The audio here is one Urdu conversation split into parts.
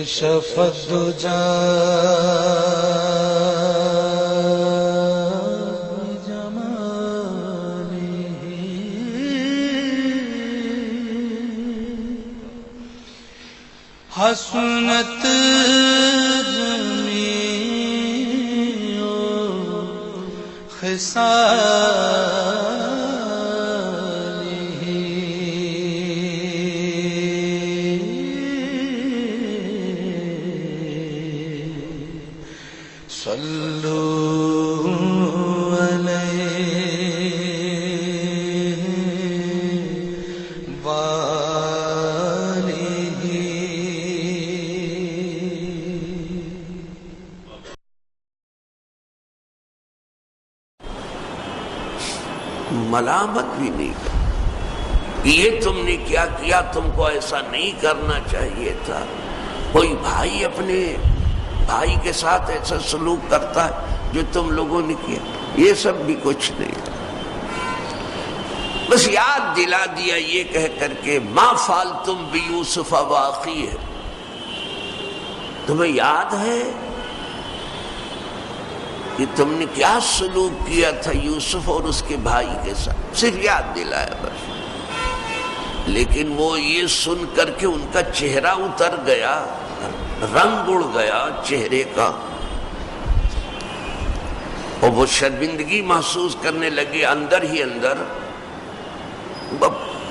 کشف الدجى حسنت جمیع خصاله صلوا علیہ وآلہ. ملامت بھی نہیں کر، یہ تم نے کیا کیا، تم کو ایسا نہیں کرنا چاہیے تھا. کوئی بھائی اپنے بھائی کے ساتھ ایسا سلوک کرتا ہے جو تم لوگوں نے کیا، یہ سب بھی کچھ نہیں. بس یاد دلا دیا یہ کہہ کر کے ما فعلتم بیوسف واخیہ. تمہیں یاد ہے کہ تم نے کیا سلوک کیا تھا یوسف اور اس کے بھائی کے ساتھ، صرف یاد دلایا بس. لیکن وہ یہ سن کر کے ان کا چہرہ اتر گیا، رنگ اڑ گیا چہرے کا، اور وہ شرمندگی محسوس کرنے لگے اندر ہی اندر.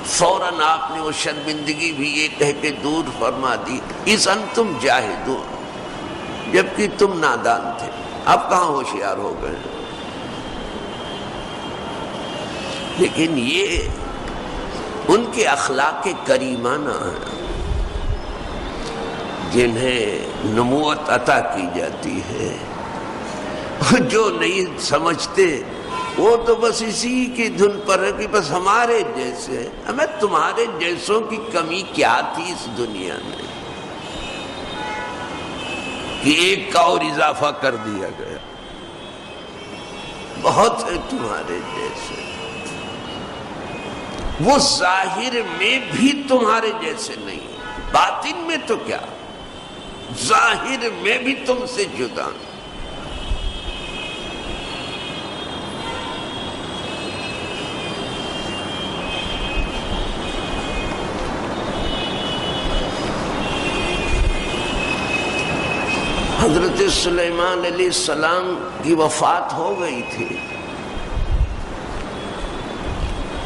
فوراً آپ نے وہ شرمندگی بھی یہ کہہ کے دور فرما دی، اذ انتم جاہدون، جبکہ تم نادان تھے. اب کہاں ہوشیار ہو گئے. لیکن یہ ان کے اخلاق کریمانہ ہیں جنہیں نبوت عطا کی جاتی ہے. جو نہیں سمجھتے وہ تو بس اسی کی دھن پر ہے کہ بس ہمارے جیسے. ہمیں تمہارے جیسوں کی کمی کیا تھی اس دنیا میں کہ ایک کا اور اضافہ کر دیا گیا. بہت ہے تمہارے جیسے. وہ ظاہر میں بھی تمہارے جیسے نہیں، باطن میں تو کیا، ظاہر میں بھی تم سے جدا. حضرت سلیمان علیہ السلام کی وفات ہو گئی تھی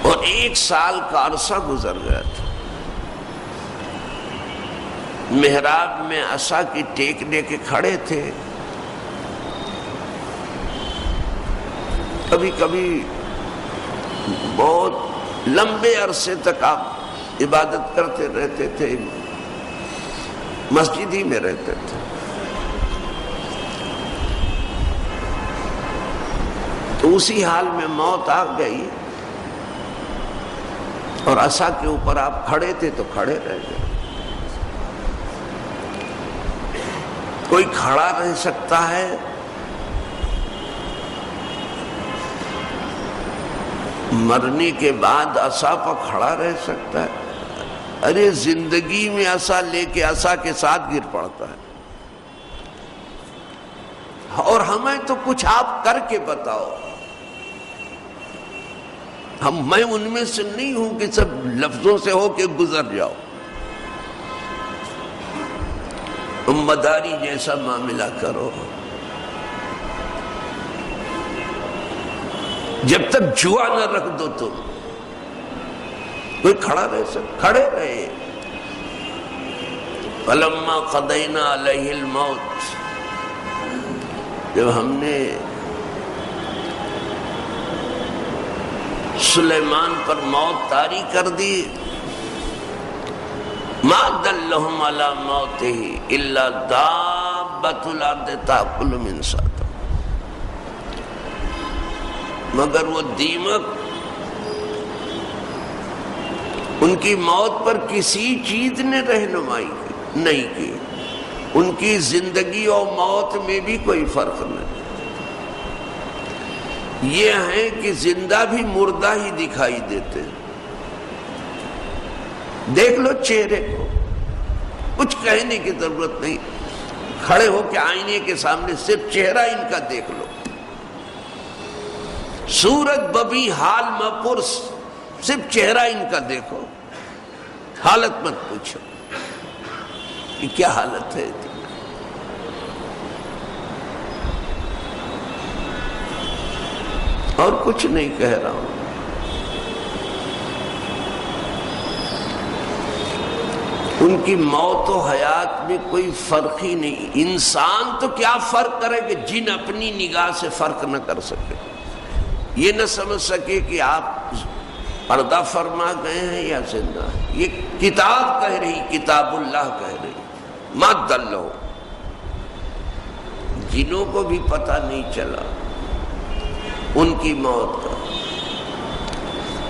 اور 1 سال کا عرصہ گزر گیا تھا. محراب میں عصا کی ٹیک لے کے کھڑے تھے. کبھی کبھی بہت لمبے عرصے تک آپ عبادت کرتے رہتے تھے، مسجد ہی میں رہتے تھے. تو اسی حال میں موت آ گئی اور عصا کے اوپر آپ کھڑے تھے تو کھڑے رہ گئے. کوئی کھڑا رہ سکتا ہے؟ مرنے کے بعد عصا پر کھڑا رہ سکتا ہے؟ ارے زندگی میں عصا لے کے عصا کے ساتھ گر پڑتا ہے. اور ہمیں تو کچھ آپ کر کے بتاؤ. میں ان میں سے نہیں ہوں کہ سب لفظوں سے ہو کے گزر جاؤ. مداری جیسا معاملہ کرو. جب تک جوا نہ رکھ دو تم. کوئی کھڑا رہ سکتا؟ کھڑے رہے. فلما قضینا علیہ الموت، جب ہم نے سلیمان پر موت طاری کر دی، ما دلہم علی موتہ الا دابۃ الارض تاکل من سأتہ، مگر وہ دیمک ان کی موت پر کسی چیز نے رہنمائی نہیں کی. ان کی زندگی اور موت میں بھی کوئی فرق نہیں. یہ ہیں کہ زندہ بھی مردہ ہی دکھائی دیتے. دیکھ لو چہرے کو، کچھ کہنے کی ضرورت نہیں، کھڑے ہو کے آئینے کے سامنے صرف چہرہ ان کا دیکھ لو، صورت ببی حال مپرس، صرف چہرہ ان کا دیکھو، حالت مت پوچھو کہ کیا حالت ہے۔ اور کچھ نہیں کہہ رہا ہوں۔ ان کی موت و حیات میں کوئی فرق ہی نہیں۔ انسان تو کیا فرق کرے کہ جن اپنی نگاہ سے فرق نہ کر سکے، یہ نہ سمجھ سکے کہ آپ پردہ فرما گئے ہیں یا زندہ ہیں۔ یہ کتاب کہہ رہی، کتاب اللہ کہہ رہی، ما دلو۔ جنوں کو بھی پتہ نہیں چلا ان کی موت کا،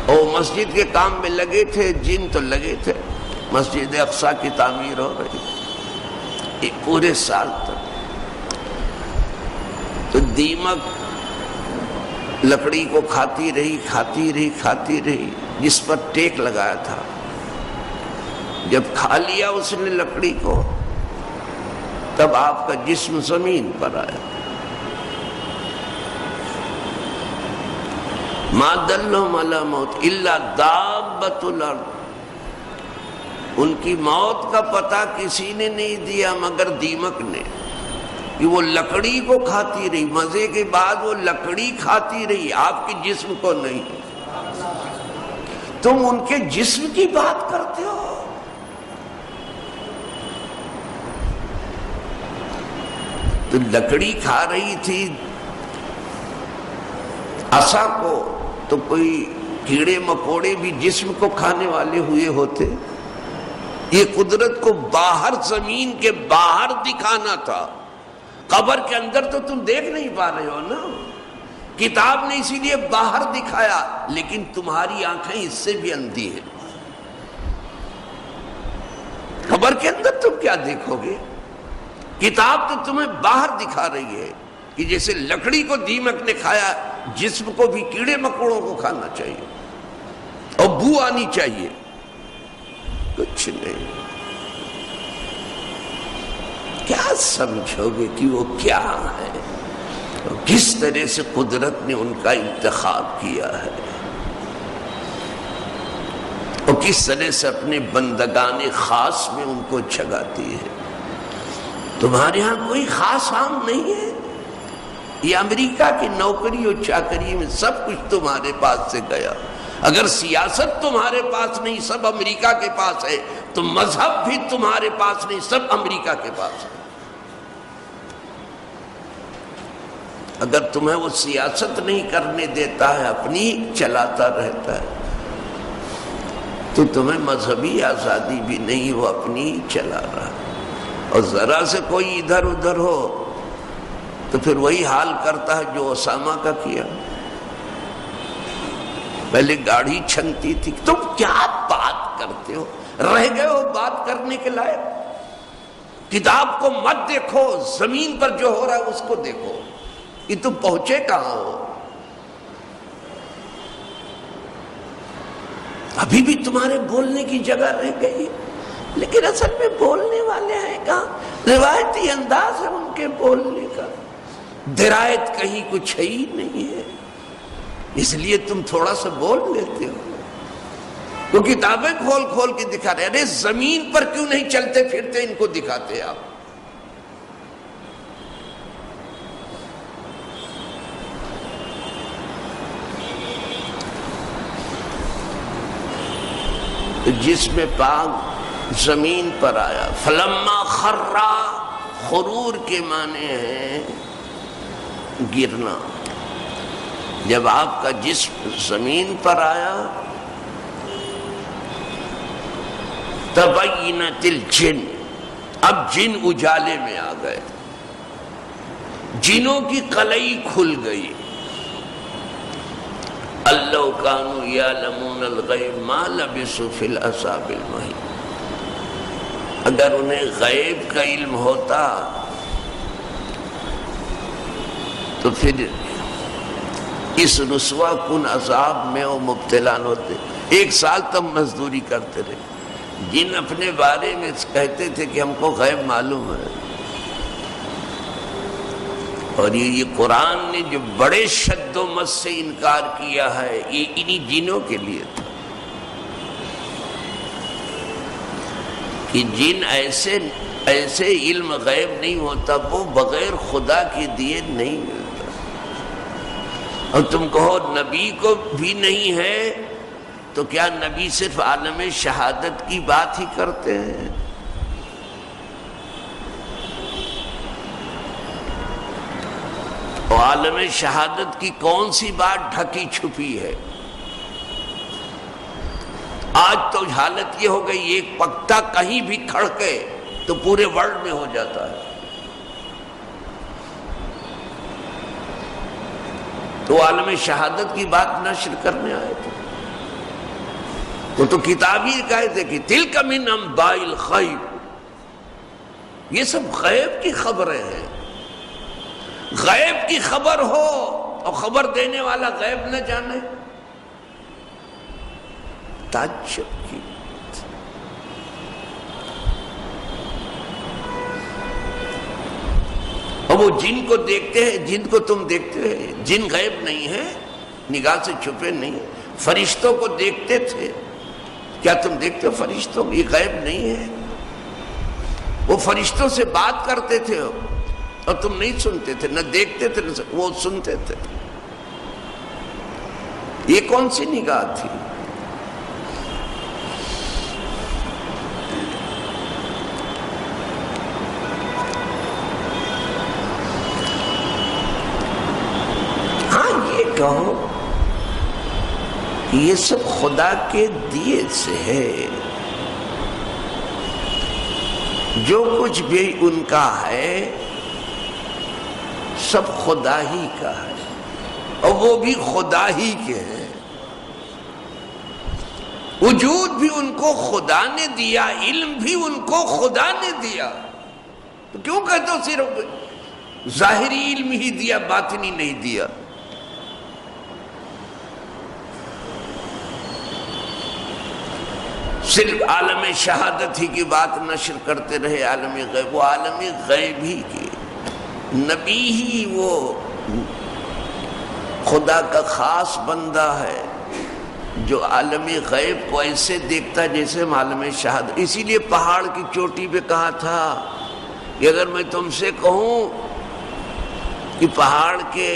اور مسجد کے کام میں لگے تھے، جن تو لگے تھے، مسجد اقصی کی تعمیر ہو رہی ایک پورے سال تک، تو دیمک لکڑی کو کھاتی رہی، جس پر ٹیک لگایا تھا، جب کھا لیا اس نے لکڑی کو، تب آپ کا جسم زمین پر آیا۔ ما دلہم علی موت الا دابۃ الارض، ان کی موت کا پتہ کسی نے نہیں دیا مگر دیمک نے، کہ وہ لکڑی کو کھاتی رہی، مزے کے بعد وہ لکڑی کھاتی رہی، آپ کے جسم کو نہیں۔ تم ان کے جسم کی بات کرتے ہو۔ تو لکڑی کھا رہی تھی عصا کو، تو کوئی کیڑے مکوڑے بھی جسم کو کھانے والے ہوئے ہوتے؟ یہ قدرت کو باہر، زمین کے باہر دکھانا تھا، قبر کے اندر تو تم دیکھ نہیں پا رہے ہو نا، کتاب نے اسی لیے باہر دکھایا، لیکن تمہاری آنکھیں اس سے بھی اندھی ہیں۔ قبر کے اندر تم کیا دیکھو گے؟ کتاب تو تمہیں باہر دکھا رہی ہے کہ جیسے لکڑی کو دیمک نے کھایا، جسم کو بھی کیڑے مکوڑوں کو کھانا چاہیے اور بو آنی چاہیے۔ کچھ نہیں، کیا سمجھو گے کہ وہ کیا ہے، کس طرح سے قدرت نے ان کا انتخاب کیا ہے، اور کس طرح سے اپنے بندگان خاص میں ان کو جگاتی ہے۔ تمہارے ہاں کوئی خاص عام نہیں ہے، یہ امریکہ کی نوکری اور چاکری میں سب کچھ تمہارے پاس سے گیا۔ اگر سیاست تمہارے پاس نہیں، سب امریکہ کے پاس ہے، تو مذہب بھی تمہارے پاس نہیں، سب امریکہ کے پاس ہے۔ اگر تمہیں وہ سیاست نہیں کرنے دیتا ہے، اپنی چلاتا رہتا ہے، تو تمہیں مذہبی آزادی بھی نہیں، وہ اپنی چلا رہا ہے۔ اور ذرا سے کوئی ادھر ادھر ہو تو پھر وہی حال کرتا ہے جو اسامہ کا کیا۔ پہلے گاڑی چھنتی تھی، تم کیا بات کرتے ہو؟ رہ گئے ہو بات کرنے کے لائق؟ کتاب کو مت دیکھو، زمین پر جو ہو رہا ہے اس کو دیکھو کہ تم پہنچے کہاں ہو۔ ابھی بھی تمہارے بولنے کی جگہ رہ گئی، لیکن اصل میں بولنے والے ہیں کہاں؟ روایتی انداز ہے ان کے بولنے کا، درایت کہیں کچھ ہے ہی نہیں ہے، اس لیے تم تھوڑا سا بول لیتے ہو۔ وہ کتابیں کھول کھول کے دکھا رہے، ارے زمین پر کیوں نہیں چلتے پھرتے، ان کو دکھاتے آپ۔ جسم پاک زمین پر آیا، فلما خرّا، خرور کے معنی ہیں گرنا۔ جب آپ کا جسم زمین پر آیا، تبینت الجن، اب جن اجالے میں آ گئے، جنوں کی قلعی کھل گئی۔ اللہ کانوا یعلمون الغیب ما لبثوا فی العذاب المہین، اگر انہیں غیب کا علم ہوتا تو پھر اس رسوا کن عذاب میں وہ مبتلا ہوتے۔ ایک سال تم مزدوری کرتے رہے، جن اپنے بارے میں کہتے تھے کہ ہم کو غیب معلوم ہے، اور یہ قرآن نے جو بڑے شد و مت سے انکار کیا ہے یہ انہی جنوں کے لیے تھا کہ جن ایسے علم غیب نہیں ہوتا، وہ بغیر خدا کے دیے نہیں ملتا۔ اور تم کہو نبی کو بھی نہیں ہے تو کیا نبی صرف عالم شہادت کی بات ہی کرتے ہیں؟ اور عالم شہادت کی کون سی بات ڈھکی چھپی ہے؟ آج تو حالت یہ ہو گئی ایک پکتا کہیں بھی کھڑکے تو پورے ورلڈ میں ہو جاتا ہے۔ تو عالم شہادت کی بات نشر کرنے آئے تھے، وہ تو کتاب ہی کہتے کہ تلک من انباء الغیب، یہ سب غیب کی خبریں ہیں۔ غیب کی خبر ہو اور خبر دینے والا غیب نہ جانے، تعجب کی بات۔ اور وہ جن کو دیکھتے ہیں، جن کو تم دیکھتے ہیں، جن غیب نہیں ہے، نگاہ سے چھپے نہیں۔ فرشتوں کو دیکھتے تھے، کیا تم دیکھتے ہو فرشتوں کو؟ یہ غیب نہیں ہے۔ وہ فرشتوں سے بات کرتے تھے اور تم نہیں سنتے تھے، نہ دیکھتے تھے، وہ سنتے تھے۔ یہ کون سی نگاہ تھی؟ ہاں یہ کہو کہ یہ سب خدا کے دیے سے ہے، جو کچھ بھی ان کا ہے سب خدا ہی کا ہے، اور وہ بھی خدا ہی کے ہیں۔ وجود بھی ان کو خدا نے دیا، علم بھی ان کو خدا نے دیا، تو کیوں کہتے ہو صرف ظاہری علم ہی دیا، باطنی نہیں دیا؟ صرف عالم شہادت ہی کی بات نشر کرتے رہے، عالم غیب، وہ عالم غیب ہی کی نبی ہی وہ خدا کا خاص بندہ ہے جو عالم غیب کو ایسے دیکھتا جیسے ہم عالم شہادت۔ اسی لیے پہاڑ کی چوٹی پہ کہا تھا کہ اگر میں تم سے کہوں کہ پہاڑ کے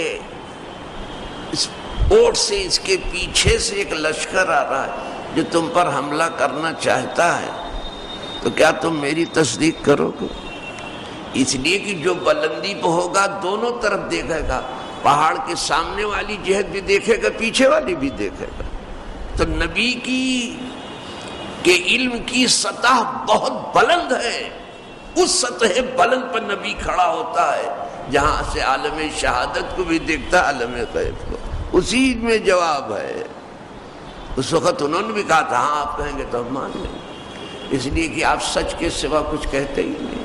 اس اوٹ سے، اس کے پیچھے سے ایک لشکر آ رہا ہے جو تم پر حملہ کرنا چاہتا ہے، تو کیا تم میری تصدیق کرو گے؟ اس لیے کہ جو بلندی پہ ہوگا دونوں طرف دیکھے گا، پہاڑ کے سامنے والی جہت بھی دیکھے گا، پیچھے والی بھی دیکھے گا۔ تو نبی کے علم کی سطح بہت بلند ہے، اس سطح بلند پر نبی کھڑا ہوتا ہے جہاں سے عالم شہادت کو بھی دیکھتا ہے، عالم غیب کو۔ اسی میں جواب ہے۔ اس وقت انہوں نے بھی کہا تھا ہاں آپ کہیں گے تو ہم مان لیں گے، اس لیے کہ آپ سچ کے سوا کچھ کہتے ہی نہیں۔